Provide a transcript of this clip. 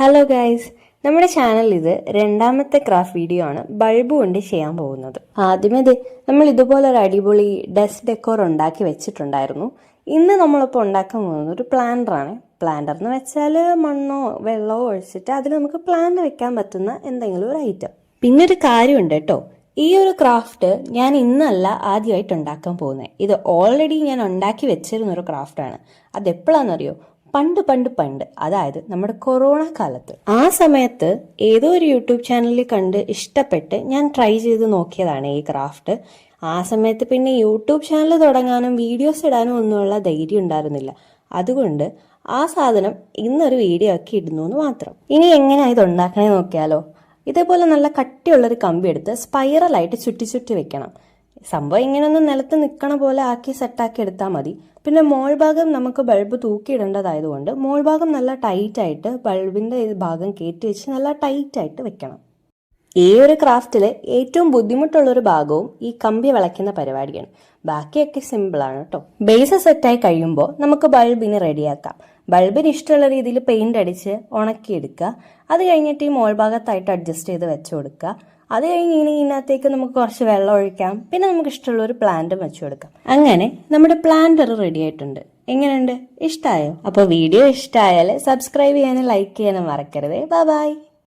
Hello guys, നമ്മുടെ ചാനലിൽ ഇത് രണ്ടാമത്തെ ക്രാഫ്റ്റ് വീഡിയോ ആണ് ബൾബ് കൊണ്ട് ചെയ്യാൻ പോകുന്നത്. ആദ്യമേ നമ്മൾ ഇതുപോലെ ഒരു അടിപൊളി ഡെസ്ക് ഡെക്കോർ ഉണ്ടാക്കി വെച്ചിട്ടുണ്ടായിരുന്നു. ഇന്ന് നമ്മളിപ്പോൾ ഉണ്ടാക്കാൻ പോകുന്നത് ഒരു പ്ലാന്ററാണ്. പ്ലാന്റർ എന്ന് വെച്ചാൽ മണ്ണോ വെള്ളമോ ഒഴിച്ചിട്ട് അതിൽ നമുക്ക് പ്ലാന്റ് വെക്കാൻ പറ്റുന്ന എന്തെങ്കിലും ഒരു ഐറ്റം. പിന്നെ ഒരു കാര്യമുണ്ട് കേട്ടോ, ഈ ഒരു ക്രാഫ്റ്റ് ഞാൻ ഇന്നല്ല ആദ്യമായിട്ട് ഉണ്ടാക്കാൻ പോകുന്നത്. ഇത് ഓൾറെഡി ഞാൻ ഉണ്ടാക്കി വെച്ചിരുന്നൊരു ക്രാഫ്റ്റാണ്. അതെപ്പോഴാണെന്നറിയോ? പണ്ട് അതായത് നമ്മുടെ കൊറോണ കാലത്ത്. ആ സമയത്ത് ഏതോ ഒരു യൂട്യൂബ് ചാനലിൽ കണ്ട് ഇഷ്ടപ്പെട്ട് ഞാൻ ട്രൈ ചെയ്ത് നോക്കിയതാണ് ഈ ക്രാഫ്റ്റ്. ആ സമയത്ത് പിന്നെ യൂട്യൂബ് ചാനൽ തുടങ്ങാനും വീഡിയോസ് ഇടാനും ഒന്നുമുള്ള ധൈര്യം ഉണ്ടായിരുന്നില്ല. അതുകൊണ്ട് ആ സാധനം ഇന്നൊരു വീഡിയോ ആക്കി ഇടുന്നു എന്ന് മാത്രം. ഇനി എങ്ങനെയാണ് ഇത് ഉണ്ടാക്കണേ നോക്കിയാലോ. ഇതേപോലെ നല്ല കട്ടിയുള്ളൊരു കമ്പി എടുത്ത് സ്പൈറലായിട്ട് ചുറ്റി വെക്കണം. സംഭവം ഇങ്ങനെയൊന്ന് നിലത്ത് നിൽക്കണ പോലെ ആക്കി സെറ്റാക്കി എടുത്താൽ മതി. പിന്നെ മോൾ ഭാഗം നമുക്ക് ബൾബ് തൂക്കിയിടേണ്ടതായതുകൊണ്ട് മോൾ ഭാഗം നല്ല ടൈറ്റായിട്ട് ബൾബിൻ്റെ ഭാഗം കയറ്റി വെച്ച് നല്ല ടൈറ്റായിട്ട് വെക്കണം. ഈ ഒരു ക്രാഫ്റ്റിൽ ഏറ്റവും ബുദ്ധിമുട്ടുള്ളൊരു ഭാഗവും ഈ കമ്പി വിളയ്ക്കുന്ന പരിപാടിയാണ്. ബാക്കിയൊക്കെ സിമ്പിളാണ് കേട്ടോ. ബേസ് സെറ്റായി കഴിയുമ്പോൾ നമുക്ക് ബൾബിന് റെഡിയാക്കാം. ബൾബിന് ഇഷ്ടമുള്ള രീതിയിൽ പെയിന്റ് അടിച്ച് ഉണക്കിയെടുക്കുക. അത് കഴിഞ്ഞിട്ട് ഈ മോൾ ഭാഗത്തായിട്ട് അഡ്ജസ്റ്റ് ചെയ്ത് വെച്ച് കൊടുക്കുക. അത് കഴിഞ്ഞ് ഇനി ഇതിനകത്തേക്ക് നമുക്ക് കുറച്ച് വെള്ളം ഒഴിക്കാം. പിന്നെ നമുക്ക് ഇഷ്ടമുള്ള ഒരു പ്ലാന്റും വെച്ച് കൊടുക്കാം. അങ്ങനെ നമ്മുടെ പ്ലാന്റർ റെഡി ആയിട്ടുണ്ട്. എങ്ങനെയുണ്ട്? ഇഷ്ടമായോ? അപ്പോൾ വീഡിയോ ഇഷ്ടമായാൽ സബ്സ്ക്രൈബ് ചെയ്യാനും ലൈക്ക് ചെയ്യാനും മറക്കരുതേ. ബൈ.